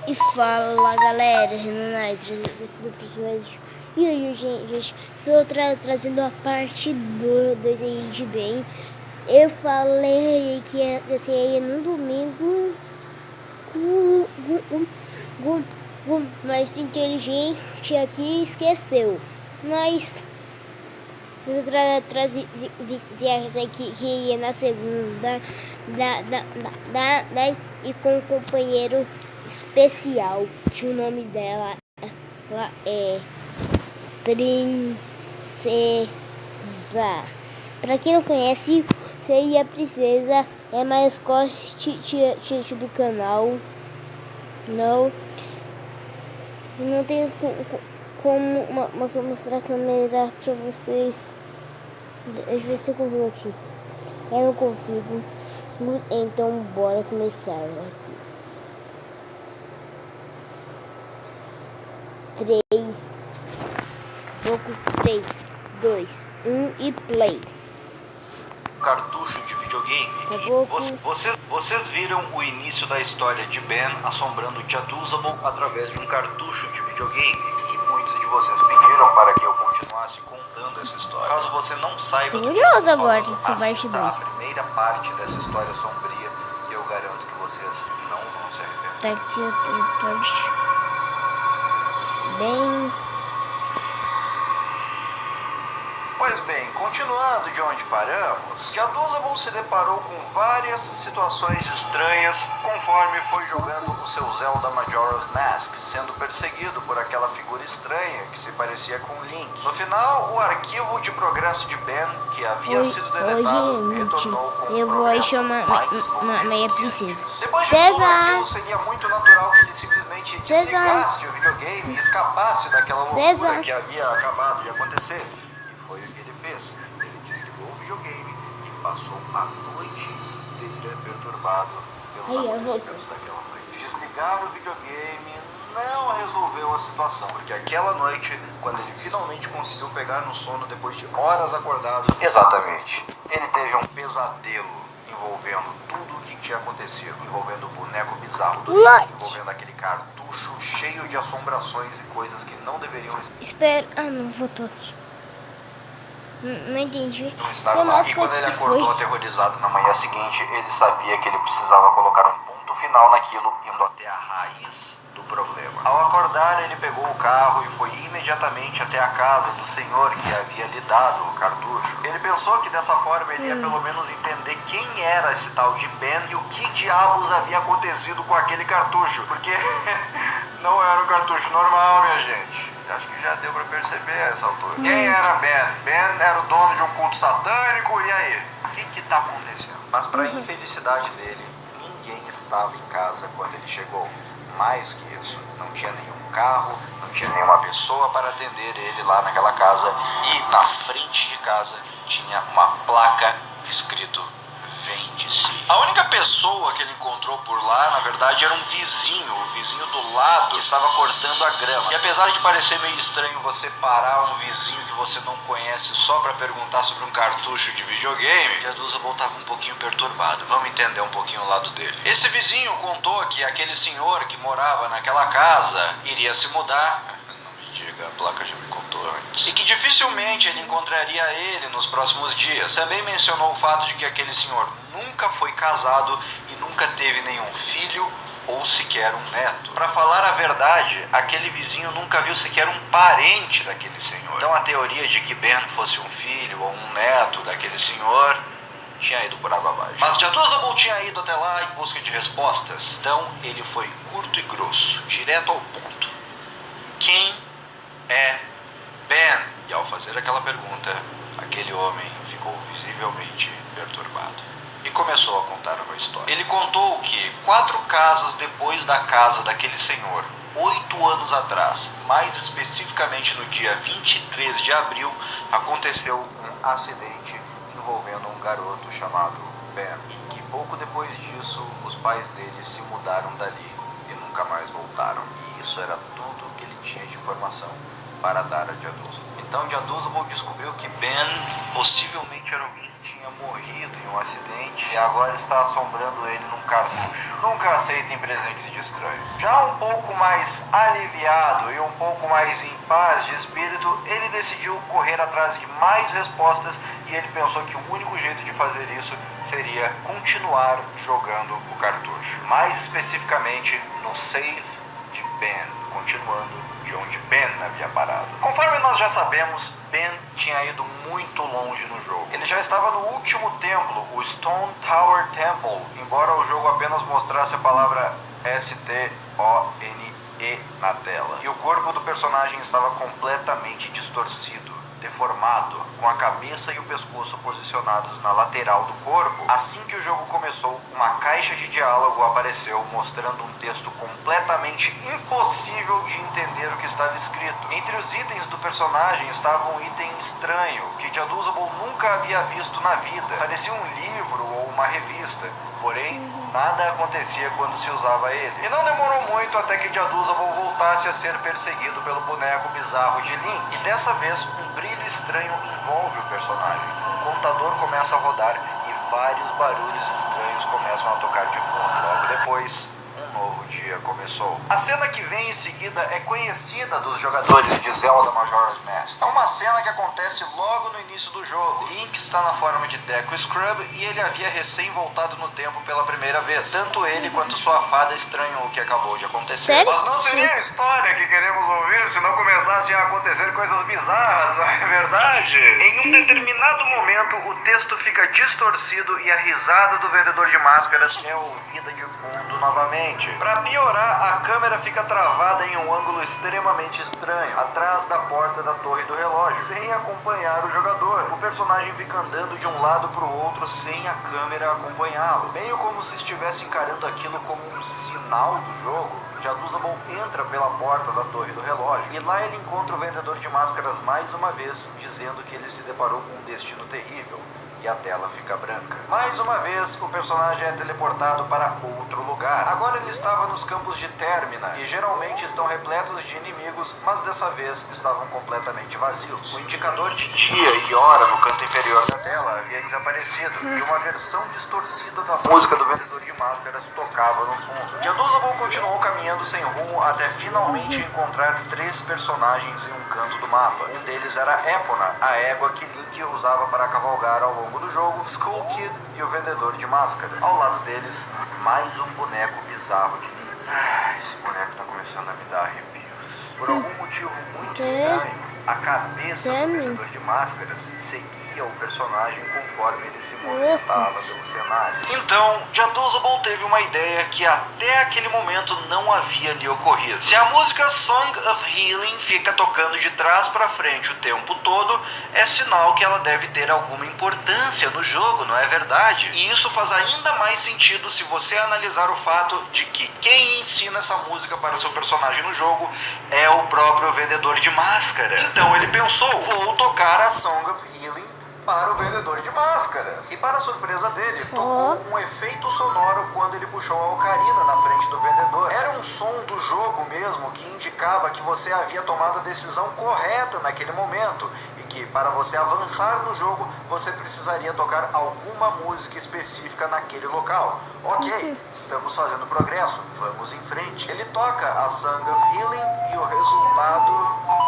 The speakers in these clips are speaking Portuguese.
E fala galera, Renan do personagem. E hoje, gente, estou trazendo a parte 2 aí de Ben. Eu falei que ia ser no domingo. Mas inteligente aqui esqueceu. Mas eu trazia que ia na segunda e com um companheiro especial, que o nome dela é Princesa. Pra quem não conhece, seria a Princesa, é a mascote do canal. Não tenho como mostrar a câmera pra vocês. Deixa eu ver se eu consigo aqui. Eu não consigo. Então bora começar aqui. 3, 3, 2, 1 e play. Cartucho de videogame. Vocês viram o início da história de Ben assombrando Jaduzable através de um cartucho de videogame. E muitos de vocês pediram para que eu continuasse contando essa história. Caso você não saiba do que estamos falando, assista a primeira parte dessa história sombria, que eu garanto que vocês não vão se arrepender. Tá aqui bem. Pois bem, continuando de onde paramos, Jaduzable se deparou com várias situações estranhas conforme foi jogando o seu Zelda Majora's Mask, sendo perseguido por aquela figura estranha que se parecia com Link. No final, o arquivo de progresso de Ben, que havia sido deletado, retornou com um progresso mais Princesa. Depois de tudo aquilo, seria muito natural que ele simplesmente desligasse o videogame e escapasse daquela loucura que havia acabado de acontecer. Foi o que ele fez. Ele desligou o videogame e passou a noite inteira perturbado pelos acontecimentos daquela noite. Desligar o videogame não resolveu a situação, porque aquela noite, quando ele finalmente conseguiu pegar no sono depois de horas acordado, exatamente, ele teve um pesadelo envolvendo tudo o que tinha acontecido, envolvendo o boneco bizarro do Link, envolvendo aquele cartucho cheio de assombrações e coisas que não deveriam estar. Espera, não voltou aqui. Não entendi. Não estava lá. E quando ele acordou aterrorizado na manhã seguinte, ele sabia que ele precisava colocar um ponto final naquilo, indo até a raiz do problema. Ao acordar, ele pegou o carro e foi imediatamente até a casa do senhor que havia lhe dado o cartucho. Ele pensou que dessa forma ele ia pelo menos entender quem era esse tal de Ben e o que diabos havia acontecido com aquele cartucho, porque não era um cartucho normal, minha gente. Acho que já deu pra perceber a essa altura. Quem era Ben? Ben era o dono de um culto satânico, e aí? O que tá acontecendo? Mas pra infelicidade dele, ninguém estava em casa quando ele chegou. Mais que isso, não tinha nenhum carro, não tinha nenhuma pessoa para atender ele lá naquela casa. E na frente de casa tinha uma placa escrito "Vende-se". A única pessoa que ele encontrou por lá, na verdade, era um vizinho, o vizinho do lado, que estava cortando a grama. E apesar de parecer meio estranho você parar um vizinho que você não conhece só para perguntar sobre um cartucho de videogame, Jaduzable estava um pouquinho perturbado. Vamos entender um pouquinho o lado dele. Esse vizinho contou que aquele senhor que morava naquela casa iria se mudar. A placa já me contou antes. E que dificilmente ele encontraria ele nos próximos dias. Também mencionou o fato de que aquele senhor nunca foi casado e nunca teve nenhum filho ou sequer um neto. Para falar a verdade, aquele vizinho nunca viu sequer um parente daquele senhor. Então a teoria de que Ben fosse um filho ou um neto daquele senhor tinha ido por água abaixo. Mas Jaduzable tinha ido até lá em busca de respostas. Então ele foi curto e grosso, direto ao ponto. Quem é Ben? E ao fazer aquela pergunta, aquele homem ficou visivelmente perturbado e começou a contar uma história. Ele contou que 4 casas depois da casa daquele senhor, 8 anos atrás, mais especificamente no dia 23 de abril, aconteceu um acidente envolvendo um garoto chamado Ben, e que pouco depois disso os pais dele se mudaram dali e nunca mais voltaram. E isso era tudo que ele tinha de informação. para dar a Jaduzabel. Então Jaduzabel descobriu que Ben possivelmente era alguém que tinha morrido em um acidente e agora está assombrando ele num cartucho. Nunca aceitem presentes de estranhos. Já um pouco mais aliviado e um pouco mais em paz de espírito, ele decidiu correr atrás de mais respostas e ele pensou que o único jeito de fazer isso seria continuar jogando o cartucho. Mais especificamente no save de Ben, continuando de onde Ben havia parado. Conforme nós já sabemos, Ben tinha ido muito longe no jogo. Ele já estava no último templo, o Stone Tower Temple, embora o jogo apenas mostrasse a palavra S-T-O-N-E na tela. E o corpo do personagem estava completamente distorcido, deformado, com a cabeça e o pescoço posicionados na lateral do corpo. Assim que o jogo começou, uma caixa de diálogo apareceu mostrando um texto completamente impossível de entender o que estava escrito. Entre os itens do personagem estava um item estranho que Jaduzabel nunca havia visto na vida. Parecia um livro ou uma revista, porém nada acontecia quando se usava ele. E não demorou muito até que Jaduzabel voltasse a ser perseguido pelo boneco bizarro de Link. E dessa vez um brilho estranho envolve o personagem. Um computador começa a rodar e vários barulhos estranhos começam a tocar de fundo. Logo depois, um novo dia começou. A cena que vem em seguida é conhecida dos jogadores de Zelda Majora's Mask. É uma cena que acontece logo no início do jogo. Link está na forma de Deku Scrub e ele havia recém voltado no tempo pela primeira vez. Tanto ele quanto sua fada estranham o que acabou de acontecer. Sério? Mas não seria a história que queremos ouvir se não começassem a acontecer coisas bizarras, não é verdade? Em um determinado momento, o texto fica distorcido e a risada do vendedor de máscaras é ouvida de fundo novamente. Para piorar, a câmera fica travada em um ângulo extremamente estranho, atrás da porta da torre do relógio, sem acompanhar o jogador. O personagem fica andando de um lado para o outro sem a câmera acompanhá-lo, meio como se estivesse encarando aquilo como um sinal do jogo. Jaduzabel entra pela porta da torre do relógio e lá ele encontra o vendedor de máscaras mais uma vez, dizendo que ele se deparou com um destino terrível. E a tela fica branca. Mais uma vez, o personagem é teleportado para outro lugar. Agora ele estava nos campos de Termina, e geralmente estão repletos de inimigos, mas dessa vez estavam completamente vazios. O indicador de dia e hora no canto inferior da tela havia desaparecido, e uma versão distorcida da música do vendedor de máscaras tocava no fundo. Jaduzabel continuou caminhando sem rumo até finalmente encontrar 3 personagens em um canto do mapa. Um deles era Epona, a égua que Link usava para cavalgar ao longo do jogo, Skull Kid e o vendedor de máscaras. Ao lado deles, mais um boneco bizarro de Link. Esse boneco tá começando a me dar arrepios. Por algum motivo muito estranho, a cabeça do vendedor de máscaras seguia o personagem conforme ele se movimentava pelo cenário. Então, Jaduzabel teve uma ideia que até aquele momento não havia lhe ocorrido. Se a música Song of Healing fica tocando de trás para frente o tempo todo, é sinal que ela deve ter alguma importância no jogo, não é verdade? E isso faz ainda mais sentido se você analisar o fato de que quem ensina essa música para seu personagem no jogo é o próprio vendedor de máscara. Então ele pensou, vou tocar a Song of Healing para o vendedor de máscaras. E para a surpresa dele, tocou um efeito sonoro quando ele puxou a ocarina na frente do vendedor. Era um som do jogo mesmo que indicava que você havia tomado a decisão correta naquele momento e que para você avançar no jogo você precisaria tocar alguma música específica naquele local. Ok, estamos fazendo progresso, vamos em frente. Ele toca a Song of Healing e o resultado...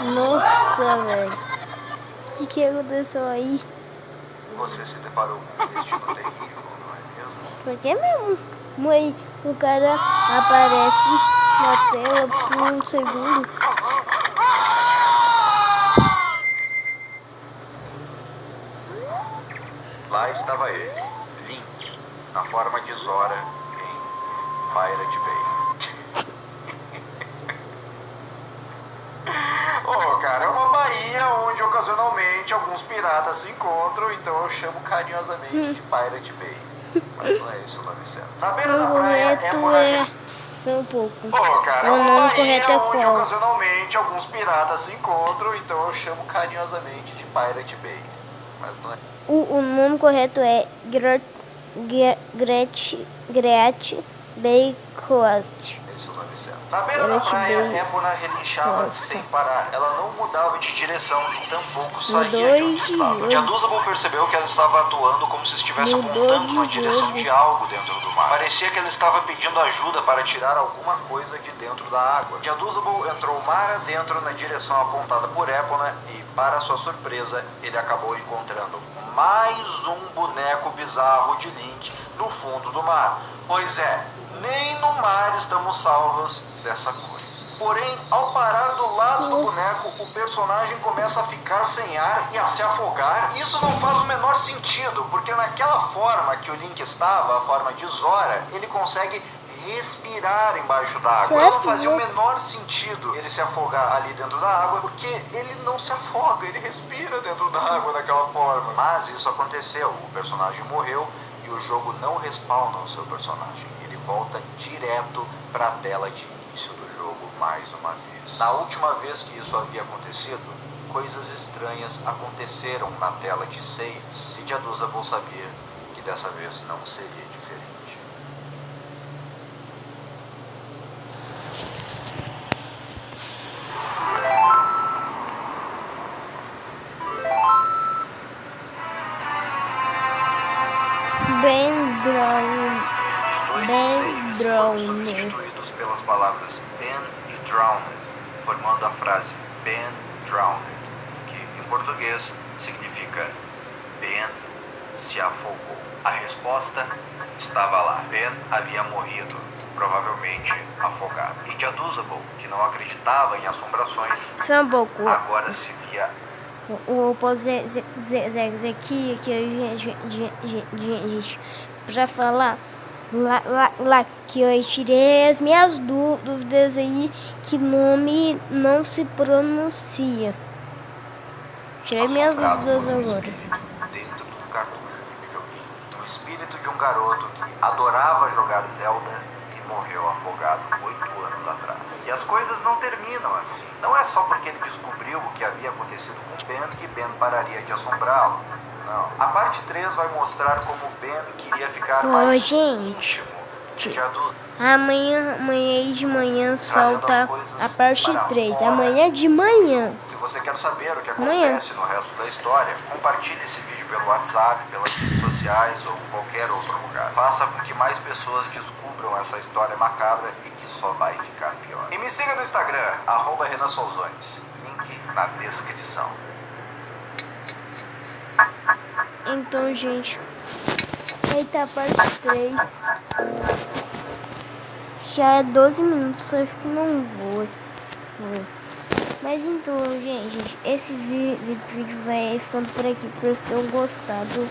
Nossa, velho. O que aconteceu aí? Você se deparou com um destino terrível, não é mesmo? Por que mesmo? Mãe, o cara aparece na tela por um segundo. Lá estava ele, Link, na forma de Zora em Pirate Bay. Oh, cara, é uma baía onde ocasionalmente alguns piratas se encontram, então eu chamo carinhosamente de Pirate Bay. Mas não é esse o nome certo. Na beira da praia, Epona um pouco. Pô, cara, é O uma nome baía correto é onde qual? ocasionalmente alguns piratas se encontram, então eu chamo carinhosamente de Pirate Bay. Mas não é. O nome correto é Great Bay Coast. Esse é o nome certo. A beira da praia, Epona relinchava sem parar. Ela não mudava de direção e tampouco saía de onde estava. Jaduzabel percebeu que ela estava atuando como se estivesse apontando na direção de algo dentro do mar. Parecia que ela estava pedindo ajuda para tirar alguma coisa de dentro da água. Jaduzabel entrou mar adentro na direção apontada por Epona e, para sua surpresa, ele acabou encontrando mais um boneco bizarro de Link no fundo do mar. Pois é, nem no mar estamos salvos dessa coisa. Porém, ao parar do lado do boneco, o personagem começa a ficar sem ar e a se afogar. Isso não faz o menor sentido, porque naquela forma que o Link estava, a forma de Zora, ele consegue respirar embaixo da água. Então não fazia o menor sentido ele se afogar ali dentro da água, porque ele não se afoga, ele respira dentro da água daquela forma. Mas isso aconteceu, o personagem morreu e o jogo não respawna o seu personagem. Ele volta direto para a tela de início do jogo mais uma vez. Na última vez que isso havia acontecido, coisas estranhas aconteceram na tela de saves e Jaduzabel sabia que dessa vez não seria diferente. Ben Os dois saves foram substituídos pelas palavras Ben e Drowned, formando a frase Ben Drowned, que em português significa Ben se afogou. A resposta estava lá. Ben havia morrido, provavelmente afogado. E Jaduzabel, que não acreditava em assombrações, agora se via. Eu posso dizer aqui gente, pra falar lá que eu tirei as minhas dúvidas aí, que nome não se pronuncia. Tirei minhas dúvidas agora. Dentro de um cartucho de videogame, do espírito de um garoto que adorava jogar Zelda e morreu afogado 8 anos atrás. E as coisas não terminam assim. Não é só porque ele descobriu o que havia acontecido com Ben que Ben pararia de assombrá-lo. Não. A parte 3 vai mostrar como Ben queria ficar mais íntimo de Jaduzabel. Amanhã de manhã solta a parte 3. Amanhã de manhã. Se você quer saber o que acontece no resto da história, compartilhe esse vídeo pelo WhatsApp, pelas redes sociais ou qualquer outro lugar. Faça com que mais pessoas descubram essa história macabra e que só vai ficar pior. E me siga no Instagram, @RenanSolzones. Link na descrição. Então, gente, eita, a parte 3. Já é 12 minutos, acho que não vou. Mas então, gente, esse vídeo vai ficando por aqui. Espero que vocês tenham gostado.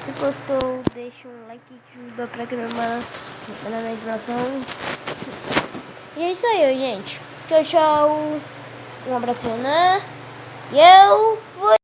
Se gostou, deixa um like que ajuda pra criar na animação. E é isso aí, gente. Tchau, tchau. Um abraço, Renan. E eu fui.